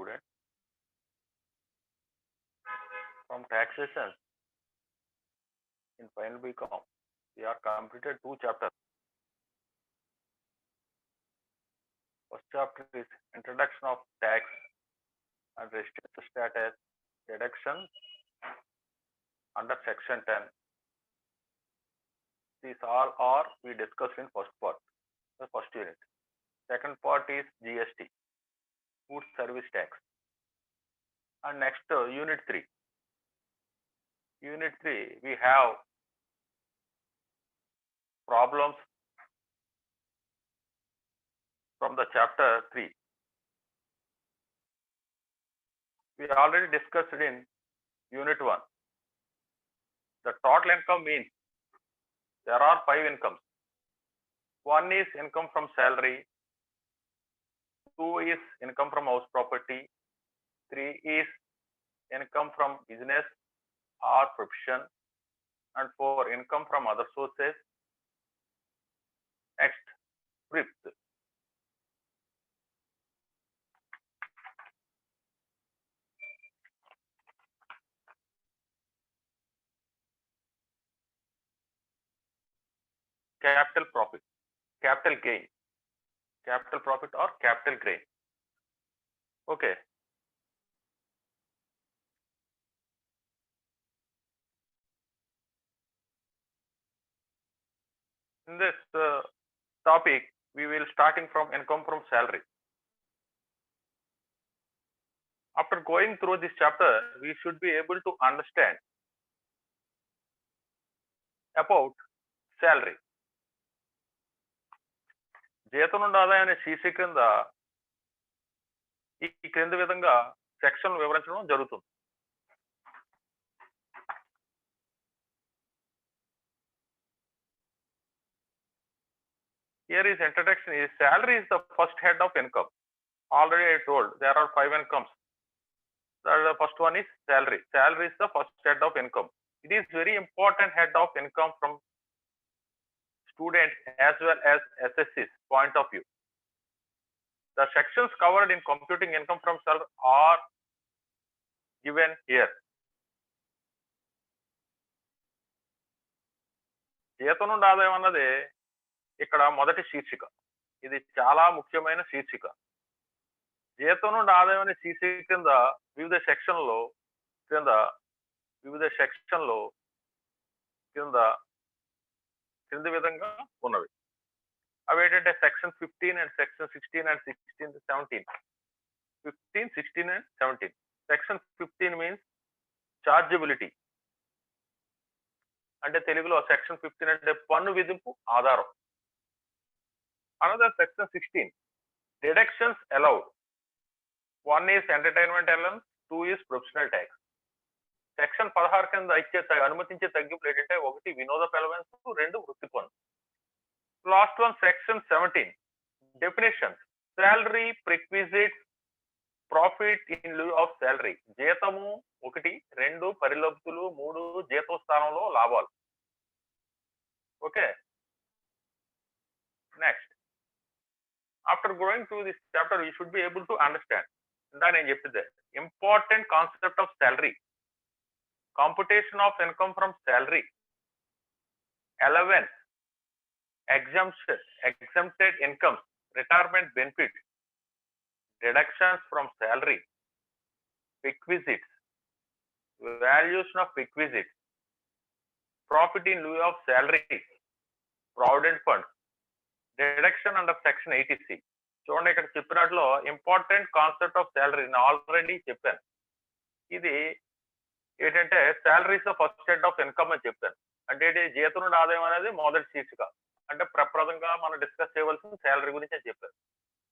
student. From taxation in final BCom, we are completed 2 chapters. First chapter is introduction of tax and restricted status, deduction under section 10. These all are we discussed in first part, the first unit. Second part is GST, food service tax. And next unit 3. Unit 3 we have problems from the chapter 3. We already discussed in unit 1. The total income means there are 5 incomes. 1 is income from salary, 2 is income from house property, 3 is income from business or profession, and 4 income from other sources. Next, fifth, capital profit, capital gain, capital profit or capital gain. Okay. In this topic, we will starting from income from salary. After going through this chapter, we should be able to understand about salary. జీతం నుండి ఆదాయం అనే శీర్షిక క్రింద ఈ క్రింది విధంగా section వివరించడం జరుగుతుంది. Here is introduction is salary is the first head of income. Already I told there are 5 incomes. The first one is salary. Salary is the first head of income. It is very important head of income from students as well as SSC's point of view. The sections covered in computing income from salary are given here. జీతం నుండి ఆదాయం అన్నది ఇక్కడ మొదటి శీర్షిక. ఇది చాలా ముఖ్యమైన శీర్షిక. జీతం నుండి ఆదాయం అనే శీర్షిక కింద వివిధ సెక్షన్లో క్రింది విధంగా ఉన్నవి. అవి ఏంటంటే section 15 and section 16 and 17. 15, 16 and 17. Section 15 means chargeability, అంటే తెలుగులో సెక్షన్ 15 అంటే పన్ను విధింపు ఆధారం. Another section 16 deductions allowed. 1 is entertainment allowance, 2 is professional tax. Section 16 కింద అనుమతించే తగ్గింపులు ఏంటంటే 1 వినోదపు అలవెన్స్, 2 వృత్తి పన్ను. Last one section 17 definitions. Salary, perquisites, profit in lieu of salary. జీతము 1, 2 పరిలబ్ధులు, 3 జీతం స్థానంలో లాభాలు. Okay. Next, after going to this chapter you should be able to understand. ఇందా నేను చెప్పిందే important concept of salary, computation of income from salary, allowance, exempted incomes, retirement benefits, deductions from salary, requisites, valuation of requisites, profit in lieu of salary, provident funds, deduction under section 80C. చూడండి, ఇక్కడ చెప్పినట్లో important concept of salary already చెప్పాను. ఇది ఏంటంటే salaries first head of income అని చెప్పాను. అంటే జీతం నుండి ఆదాయం అనేది మొదటి శీర్షిక. అంటే ప్రప్రదంగా మనం డిస్కస్ చేయవలసిన శాలరీ గురించి అని చెప్పారు.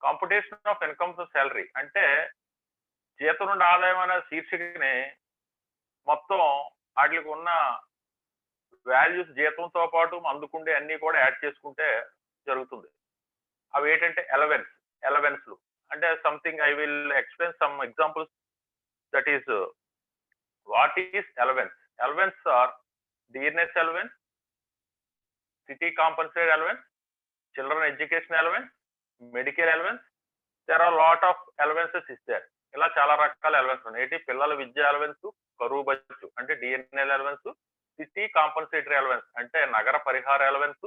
Competition of income to salary అంటే జీతం నుండి ఆదాయం అనే శీర్షికని మొత్తం వాటికి ఉన్న వాల్యూస్ జీతంతో పాటు అందుకుండే అన్ని కూడా యాడ్ చేసుకుంటే జరుగుతుంది. అవి ఏంటంటే అలవెన్స్లు. అంటే something I will explain some examples. That is what is allowance. Allowance are dearness allowance, city compensated allowance, children education allowance, medical allowance. There are a lot of allowances is there. ఇలా చాలా రకాల allowance ఉన్నాయి. ఏంటి పిల్లల విద్యా allowance, కరువు బచ్చు అంటే DNL allowance, city compensatory allowance అంటే నగర పరిహార అలవెన్స్,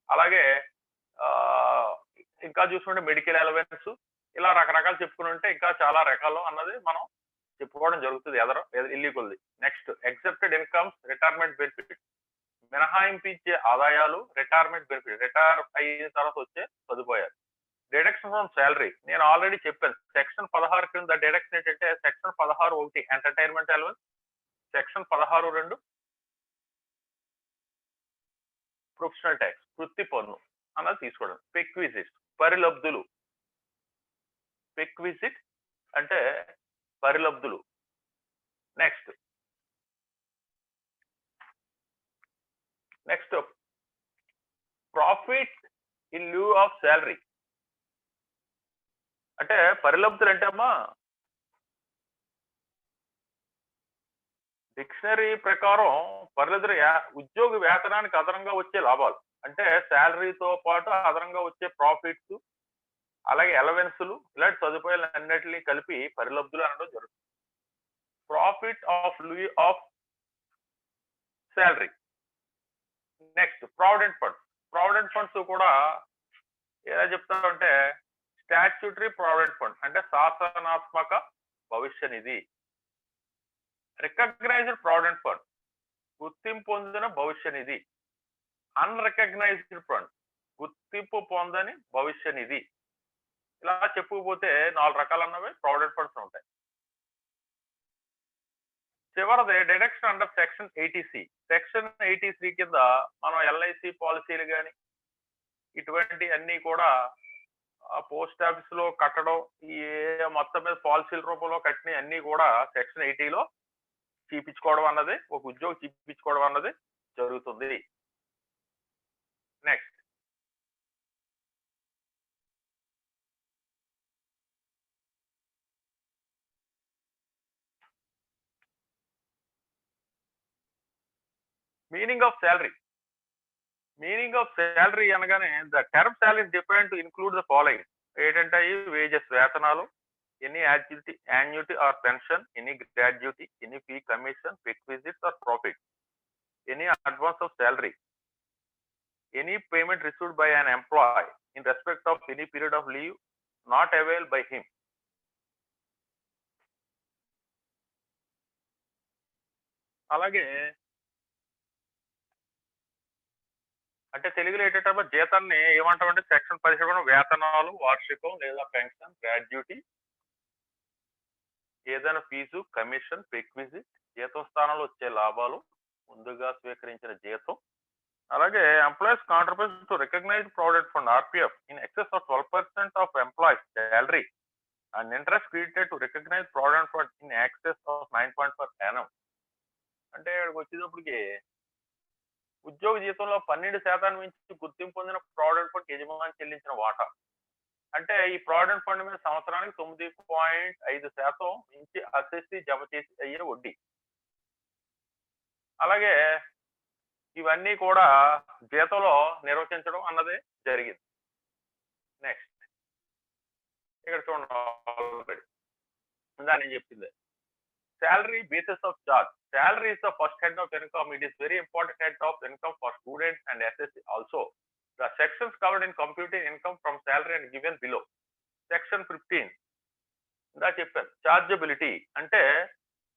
అలాగే ఇంకా చూసుకుంటే మెడికల్ అలవెన్స్, ఇలా రకరకాలు చెప్పుకుని ఉంటే ఇంకా చాలా రకాలు అన్నది మనం చెప్పుకోవడం జరుగుతుంది ఇల్లీగల్ది. Next exempted incomes, retirement benefit, మినహాయింపించే ఆదాయాలు, రిటైర్మెంట్ బెనిఫిట్ రిటైర్ అయిన తర్వాత వచ్చే సదుపాయాలు. డిడక్షన్ ఫ్రమ్ శాలరీ నేను ఆల్రెడీ చెప్పాను. సెక్షన్ 16 కింద డిడక్షన్ ఏంటంటే section 16(1) entertainment allowance, section 16(2) professional tax వృత్తి పన్ను అన్నది తీసుకోవడం. పెక్విజిట్ పరిలబ్ధులు, పెక్విజిట్ అంటే పరిలబ్ధులు. Next profit in lieu of salary అంటే పరిలబ్ధులు అంటే అమ్మా డిక్షనరీ ప్రకారం పరిలబ్ధులు ఉద్యోగి వేతనానికి అదనంగా వచ్చే లాభాలు అంటే శాలరీతో పాటు అదనంగా వచ్చే ప్రాఫిట్స్, అలాగే అలవెన్స్లు, ఇలాంటి సదుపాయాలు అన్నిటినీ కలిపి పరిలబ్ధులు అనడం జరుగుతుంది. Profit of lieu of salary. Next provident funds. Provident funds కూడా ఎలా చెప్తారంటే స్టాట్యూటరీ ప్రావిడెంట్ ఫండ్ అంటే శాసనాత్మక భవిష్య నిధి. రికగ్నైజ్డ్ ప్రావిడెంట్ ఫండ్ గుర్తింపు పొందిన భవిష్య నిధి. అన్రికగ్నైజ్డ్ ఫండ్ గుర్తింపు పొందని భవిష్య నిధి. ఇలా చెప్పుకోపోతే 4 రకాలు అన్నవి ప్రావిడెంట్ ఫండ్స్ ఉంటాయి. చివరిది deduction under section 80C. Section 80C కింద మనం ఎల్ఐసి పాలసీలు కానీ ఇటువంటి అన్ని కూడా పోస్ట్ ఆఫీస్ లో కట్టడం, ఈ మొత్తం మీద పాలసీల రూపంలో కట్టిన అన్ని కూడా సెక్షన్ 80లో చూపించుకోవడం అన్నది, ఒక ఉద్యోగి చూపించుకోవడం అన్నది జరుగుతుంది. Next meaning of salary. Meaning of salary అనగానే the term salary defined to include the following. ఏంటంటే వేజెస్ వేతనాలు, any annuity or pension, any gratuity, any fee commission, perquisites or profit, any advance of salary, any payment received by an employee in respect of any period of leave not avail by him. అలాగే అంటే తెలుగులో ఏంటంటే జీతాన్ని ఏమంటామంటే section 17 వేతనాలు, వార్షికం లేదా pension, gratuity, ఏదైనా ఫీజు, కమిషన్, పెక్విజిట్, జీతం స్థానంలో వచ్చే లాభాలు, ముందుగా స్వీకరించిన జీతం, అలాగే employees contribution to recognised provident fund RPF in excess of 12% of employees salary and interest credited to recognised provident fund in excess of 9% per annum. అంటే ఇక్కడికి వచ్చేటప్పటికి ఉద్యోగ జీతంలో 12% నుంచి గుర్తింపు పొందిన ప్రావిడెంట్ ఫండ్ యజమాని చెల్లించిన వాటా. అంటే ఈ ప్రావిడెంట్ ఫండ్ మీద సంవత్సరానికి 9.5% నుంచి అసెస్సి జమ చేసి అయ్యే వడ్డీ. అలాగే ఇవన్నీ కూడా జీతంలో నిర్వచించడం అన్నది జరిగింది. నెక్స్ట్ ఇక్కడ చూడండి, నేను చెప్పింది salary basis of charge. Salary is the first head of income. It is very important head of income for students and SSC also. The sections covered in computing income from salary and given below. Section 15 ఇందా చెప్పాను. చార్జబిలిటీ అంటే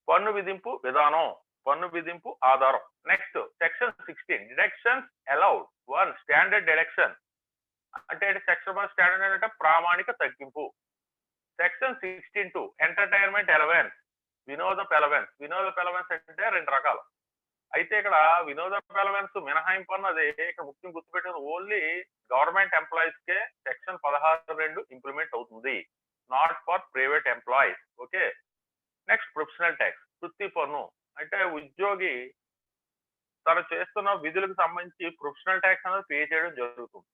పన్ను విధింపు విధానం, పన్ను విధింపు ఆధారం. Next section 16 deductions allowed. 1 standard deduction అంటే section 1 standard అంటే ప్రామాణిక తగ్గింపు. సెక్షన్ 16(2) ఎంటర్టైన్మెంట్ అలవెన్స్, వినోదపు అలవెన్స్. వినోదపు అలవెన్స్ అంటే 2 రకాలు. అయితే ఇక్కడ వినోదపు అలవెన్స్ మినహాయింపు అన్నది ఇక్కడ ముఖ్యం గుర్తుపెట్టిన ఓన్లీ గవర్నమెంట్ ఎంప్లాయీస్ కే సెక్షన్ 16(2) ఇంప్లిమెంట్ అవుతుంది, not for private employees. Okay. Next professional tax వృత్తి పన్ను అంటే ఉద్యోగి తను చేస్తున్న విధులకు సంబంధించి ప్రొఫెషనల్ ట్యాక్స్ అనేది పే చేయడం జరుగుతుంది.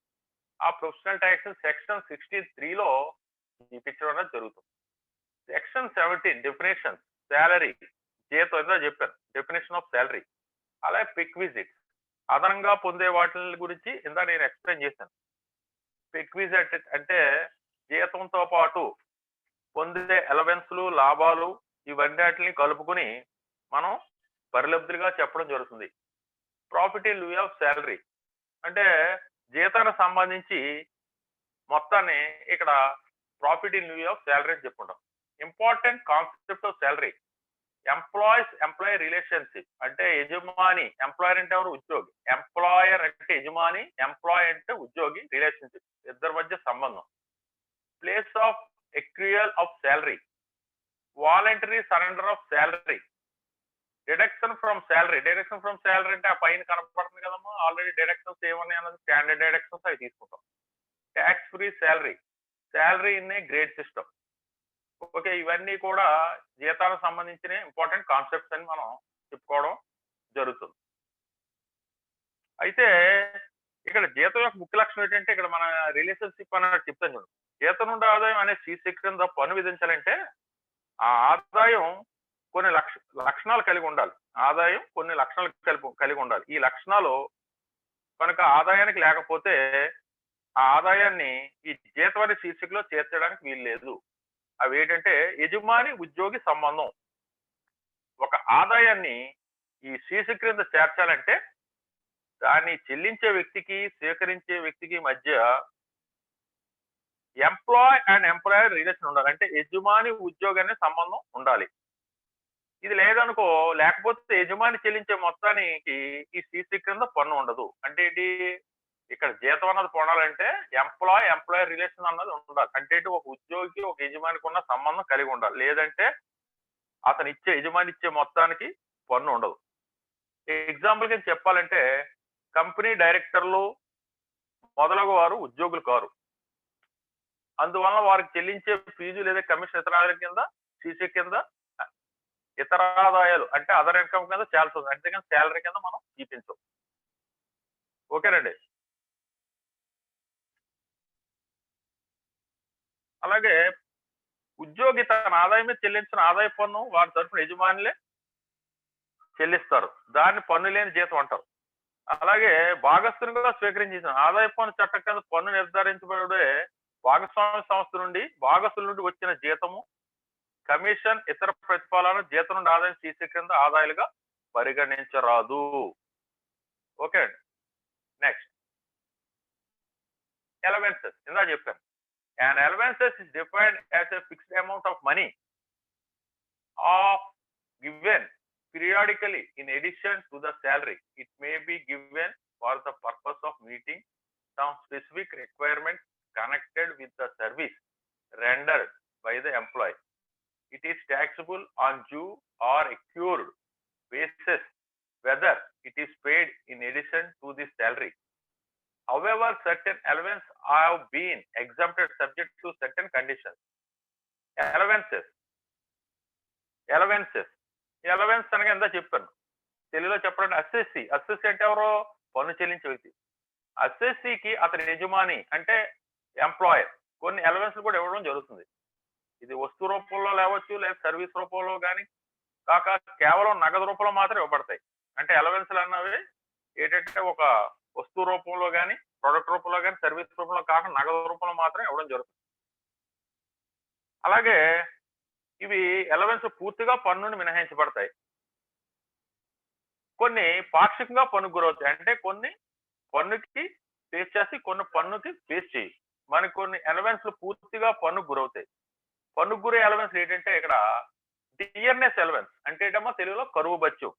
ఆ ప్రొఫెషనల్ ట్యాక్స్ సెక్షన్ 63లో చూపించడం అనేది జరుగుతుంది. సెక్షన్ 17 డెఫినేషన్ శాలరీ, జీతం ఏదో చెప్పాను, డెఫినేషన్ ఆఫ్ శాలరీ. అలాగే పెక్విజిట్ అదనంగా పొందే వాటి గురించి ఇందా నేను ఎక్స్ప్లెయిన్ చేశాను. పెక్విజిట్ అంటే జీతంతో పాటు పొందే అలవెన్స్లు, లాభాలు ఇవన్నిటిని కలుపుకుని మనం పరిలబ్ధులుగా చెప్పడం జరుగుతుంది. Profit in lieu of salary అంటే జీతానికి సంబంధించి మొత్తాన్ని ఇక్కడ profit in lieu of salary అని చెప్పుకుంటాం. Important concept of salary employee relationship అంటే యజమాని, ఎంప్లాయర్ అంటే ఎవరు? ఉద్యోగి. ఎంప్లాయర్ అంటే యజమాని, ఎంప్లాయ్ అంటే ఉద్యోగి, రిలేషన్షిప్ ఇద్దరి మధ్య సంబంధం. Place of accrual of salary, voluntary surrender of salary, deduction from salary. Deduction from salary అంటే ఆ పైన కనపడుతుంది కదమ్మా, ఆల్రెడీ డిడక్షన్స్ ఏమన్నాయి అన్నది స్టాండర్డ్ డిడక్షన్స్ అవి తీసుకుంటాం. Tax free salary, salary in A grade system. Okay, ఇవన్నీ కూడా జీతాలకు సంబంధించిన ఇంపార్టెంట్ కాన్సెప్ట్స్ అని మనం చెప్పుకోవడం జరుగుతుంది. అయితే ఇక్కడ జీతం యొక్క ముఖ్య లక్షణం ఏంటంటే ఇక్కడ మన రిలేషన్షిప్ అన్నట్టు చెప్తాను చూడండి. జీతం నుండి ఆదాయం అనే శీర్షిక కింద పన్ను విధించాలంటే ఆ ఆదాయం కొన్ని లక్షణాలు కలిగి ఉండాలి. ఆదాయం కొన్ని లక్షణాలు కలిగి ఉండాలి. ఈ లక్షణాలు కనుక ఆదాయానికి లేకపోతే ఆ ఆదాయాన్ని ఈ జీతం అనే శీర్షికలో చేర్చడానికి వీలు లేదు. అవి ఏంటంటే యజమాని ఉద్యోగి సంబంధం. ఒక ఆదాయాన్ని ఈ శీర్షిక క్రింద చేర్చాలంటే దాన్ని చెల్లించే వ్యక్తికి స్వీకరించే వ్యక్తికి మధ్య ఎంప్లాయ్ అండ్ ఎంప్లాయర్ రిలేషన్ ఉండాలి. అంటే యజమాని ఉద్యోగి అనే సంబంధం ఉండాలి. ఇది లేదనుకో, లేకపోతే యజమాని చెల్లించే మొత్తానికి ఈ శీర్షిక క్రింద పన్ను ఉండదు. అంటే ఏంటి, ఇక్కడ జీతం అన్నది పొందాలంటే ఎంప్లాయర్ రిలేషన్ అన్నది ఉండాలి. అంటే ఒక ఉద్యోగికి ఒక యజమానికి ఉన్న సంబంధం కలిగి ఉండాలి. లేదంటే అతను యజమాని ఇచ్చే మొత్తానికి పన్ను ఉండదు. ఎగ్జాంపుల్ కింద చెప్పాలంటే కంపెనీ డైరెక్టర్లు మొదలగు వారు ఉద్యోగులు కారు. అందువలన వారికి చెల్లించే ఫీజు లేదా కమిషన్ ఇతర ఆదాయం కింద శీర్షిక కింద ఇతర ఆదాయాలు అంటే అదర్ ఇన్కమ్ కింద చేయాల్సి అంతేకాని శాలరీ కింద మనం చూపించం. ఓకేనండి. అలాగే ఉద్యోగి తన ఆదాయం మీద చెల్లించిన ఆదాయ పన్ను వారి తరఫున యజమానులే చెల్లిస్తారు. దాన్ని పన్ను లేని జీతం అంటారు. అలాగే భాగస్వామిగా స్వీకరించిన ఆదాయ పన్ను చట్టం కింద పన్ను నిర్ధారించబడే భాగస్వామ్య సంస్థ నుండి భాగస్తుల నుండి వచ్చిన జీతము, కమిషన్, ఇతర ప్రతిఫలాలను జీతం నుండి ఆదాయం శీర్షిక కింద ఆదాయాలుగా పరిగణించరాదు. ఓకే అండి. Next allowances. ఇందా చెప్పాను. An allowances is defined as a fixed amount of money given periodically in addition to the salary. It may be given for the purpose of meeting some specific requirements connected with the service rendered by the employee. It is taxable on due or accrued basis whether it is paid in addition to the salary. However, certain allowances have been exempted subject to certain conditions. Allowances అనగా ఎంత చెప్పాను, తెలుగులో చెప్పాలంటే assessee. Assessee అంటే ఎవరో పన్ను చెల్లించే వ్యక్తి. అసెస్సీకి అతని యజమాని అంటే ఎంప్లాయర్ కొన్ని అలవెన్స్లు కూడా ఇవ్వడం జరుగుతుంది. ఇది వస్తు రూపంలో లేవచ్చు, లేదా సర్వీస్ రూపంలో కానీ కాక కేవలం నగదు రూపంలో మాత్రం ఇవ్వబడతాయి. అంటే అలవెన్స్లు అన్నవి ఏంటంటే ఒక వస్తు రూపంలో కానీ, ప్రొడక్ట్ రూపంలో కానీ, సర్వీస్ రూపంలో కాకుండా నగదు రూపంలో మాత్రం ఇవ్వడం జరుగుతుంది. అలాగే ఇవి అలవెన్స్ పూర్తిగా పన్నుని మినహాయించబడతాయి. కొన్ని పాక్షికంగా పన్నుకు గురవుతాయి. అంటే కొన్ని పన్నుకి ఫేస్ చేసి కొన్ని పన్నుకి ఫేస్ చేయి. మనకి కొన్ని అలవెన్స్లు పూర్తిగా పన్నుకు గురవుతాయి. పన్నుకు గురే అలవెన్స్ ఏంటంటే ఇక్కడ డిఆర్ఎస్ అలవెన్స్ అంటే ఏంటమ్మా తెలుగులో కరువు బత్యం.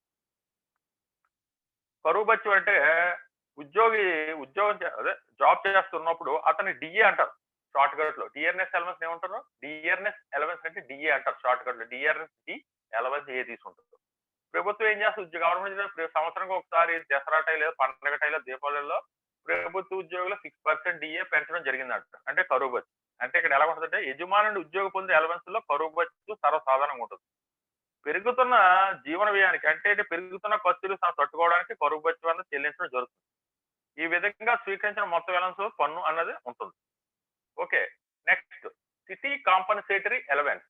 కరువు బత్యం అంటే ఉద్యోగం అదే జాబ్ చేస్తున్నప్పుడు అతని డిఏ అంటారు షార్ట్ కట్ లో. డిఆర్ఎస్ అలవెన్స్ ఏమంటారు? డిఆర్ఎస్ అలవెన్స్ అంటే డిఏ అంటారు షార్ట్ కట్ లో. డిఆర్ఎస్ డి అలవెన్స్ ఏ తీసుకుంటారు. ప్రభుత్వం ఏం చేస్తుంది, గవర్నమెంట్ సంవత్సరానికి ఒకసారి దసరా టైలో, పండగ టైలో, దీపావళిలో ప్రభుత్వ ఉద్యోగులు 6% డిఏ పెంచడం జరిగిందంట. అంటే కరువు బత్యం. అంటే ఇక్కడ ఎలా ఉంటుందంటే యజమాని ఉద్యోగం పొందే అలవెన్స్ లో కరువు బత్యం సర్వసాధారణంగా ఉంటుంది. పెరుగుతున్న జీవన వ్యయానికి అంటే పెరుగుతున్న ఖర్చులు తట్టుకోవడానికి కరువు బత్యం అన్నది చెల్లించడం జరుగుతుంది. ఈ విధంగా స్వీకరించిన మొత్తం అలవెన్స్ పన్ను అన్నది ఉంటుంది. Okay, next city compensatory allowance.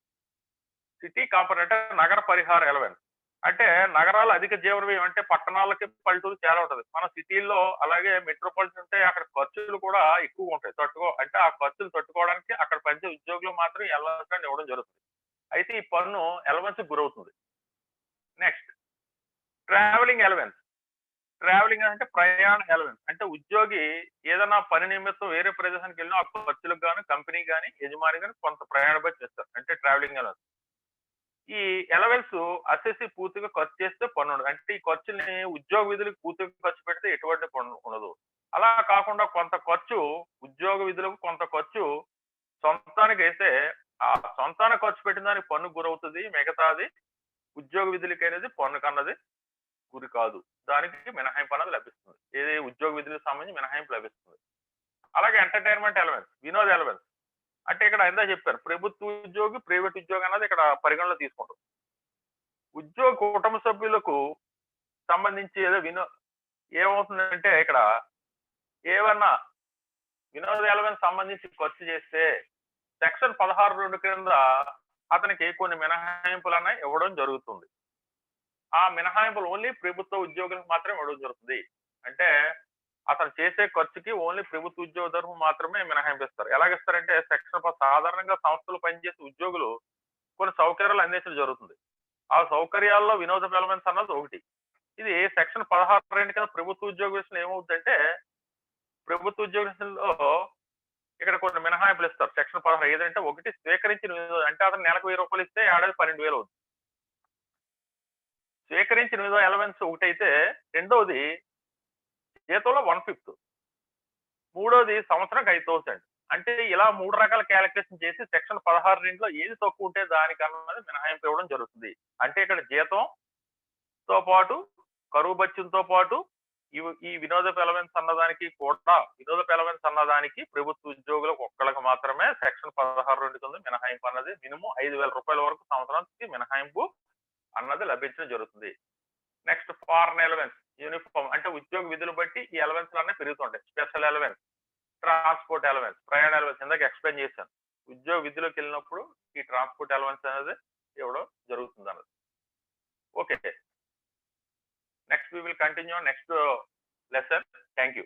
City కాంపన్ అంటే నగర పరిహార అలవెన్స్. అంటే నగరాలు అధిక జీవన వ్యయం అంటే పట్టణాలకి పల్లెటూరు చాలా ఉంటది. మన సిటీల్లో అలాగే మెట్రోపాలిటన్ ఉంటే అక్కడ ఖర్చులు కూడా ఎక్కువగా ఉంటాయి. అంటే ఆ ఖర్చులు తట్టుకోవడానికి అక్కడ పనిచేసే ఉద్యోగులు మాత్రం ఎలవెన్స్ ఇవ్వడం జరుగుతుంది. అయితే ఈ పన్ను ఎలవెన్స్ గురవుతుంది. Next travelling allowance. ట్రావెలింగ్ అంటే ప్రయాణ ఎలవెన్స్. అంటే ఉద్యోగి ఏదైనా పని నిమిత్తం వేరే ప్రదేశానికి వెళ్ళినా ఆ ఖర్చులకు గాను కంపెనీ గాని, యజమాని గాని కొంత ప్రయాణ భత్యం ఇస్తారు. అంటే ట్రావెలింగ్ ఎలవెన్స్. ఈ అలవెన్స్ అసెసి పూర్తిగా ఖర్చు చేస్తే పన్ను ఉండదు. అంటే ఈ ఖర్చుని ఉద్యోగ విధులకు పూర్తిగా ఖర్చు పెడితే ఎటువంటి పన్ను ఉండదు. అలా కాకుండా కొంత ఖర్చు ఉద్యోగ విధులకు కొంత ఖర్చు సొంతానికైతే ఆ సొంతానికి ఖర్చు పెట్టిన దానికి పన్నుకు గురవుతుంది. మిగతాది ఉద్యోగ విధులకనేది పన్నుకన్నది గురి కాదు. దానికి మినహాయింపు అన్నది లభిస్తుంది. ఏది ఉద్యోగ విధులకు సంబంధించి మినహాయింపు లభిస్తుంది. అలాగే ఎంటర్‌టైన్‌మెంట్ అలవెన్స్, వినోద అలవెన్స్. అంటే ఇక్కడ ఇందాక చెప్పాను. ప్రభుత్వ ఉద్యోగి, ప్రైవేట్ ఉద్యోగి అన్నది ఇక్కడ పరిగణలో తీసుకుంటాం. ఉద్యోగ కుటుంబ సభ్యులకు సంబంధించి ఏమవుతుందంటే ఇక్కడ ఏవన్నా వినోద ఎలవెన్స్ సంబంధించి ఖర్చు చేస్తే సెక్షన్ 16(2) కింద అతనికి కొన్ని మినహాయింపులన్నీ ఇవ్వడం జరుగుతుంది. ఆ మినహాయింపులు ఓన్లీ ప్రభుత్వ ఉద్యోగులకు మాత్రమే ఇవ్వడం జరుగుతుంది. అంటే అతను చేసే ఖర్చుకి ఓన్లీ ప్రభుత్వ ఉద్యోగ తరఫు మాత్రమే మినహాయింపు ఇస్తారు. ఎలాగిస్తారంటే సాధారణంగా సంస్థలు పనిచేసే ఉద్యోగులు కొన్ని సౌకర్యాలు అందించడం జరుగుతుంది. ఆ సౌకర్యాల్లో వినోద ఎలవెన్స్ అన్నది ఒకటి. ఇది సెక్షన్ 16(2) కింద ప్రభుత్వ ఉద్యోగ విషయంలో ఏమవుతుందంటే ప్రభుత్వ ఉద్యోగ విషయంలో ఇక్కడ కొన్ని మినహాయింపులు ఇస్తారు. సెక్షన్ 16 ఏదంటే ఒకటి స్వీకరించిన అంటే అతను నెలకు ₹1000 ఇస్తే ఏడాది 12,000 అవుతుంది. స్వీకరించిన ఎలవెన్స్ ఒకటైతే రెండోది జీతంలో 1/5. మూడోది సంవత్సరానికి 5,000. అంటే ఇలా 3 రకాల క్యాలిక్యులేషన్ చేసి సెక్షన్ 16(2)లో ఏది తక్కువ ఉంటే దానికన్నది మినహాయింపు ఇవ్వడం జరుగుతుంది. అంటే ఇక్కడ జీతంతో పాటు కరువు భత్యంతో పాటు ఈ వినోదపు ఎలవెన్స్ అన్నదానికి కూడా వినోదపు ఎలవెన్స్ అన్నదానికి ప్రభుత్వ ఉద్యోగులకు ఒక్కళ్ళకి మాత్రమే సెక్షన్ 16(2) కింద మినహాయింపు అన్నది మినిమం ₹5,000 వరకు సంవత్సరానికి మినహాయింపు అన్నది లభించడం జరుగుతుంది. నెక్స్ట్ ఫారెన్ ఎలవెన్స్, యూనిఫామ్ అంటే ఉద్యోగ విధులు బట్టి ఈ ఎలవెన్స్లు అన్నీ పెరుగుతుంటాయి. స్పెషల్ ఎలవెన్స్, ట్రాన్స్పోర్ట్ ఎలవెన్స్, ప్రయాణ ఎలవెన్స్ ఇందాక ఎక్స్‌ప్లెయిన్ చేశాను. ఉద్యోగ విధులకు వెళ్ళినప్పుడు ఈ ట్రాన్స్పోర్ట్ ఎలవెన్స్ అనేది ఇవ్వడం జరుగుతుంది అన్నది. Okay. Next we will continue on next lesson. Thank you.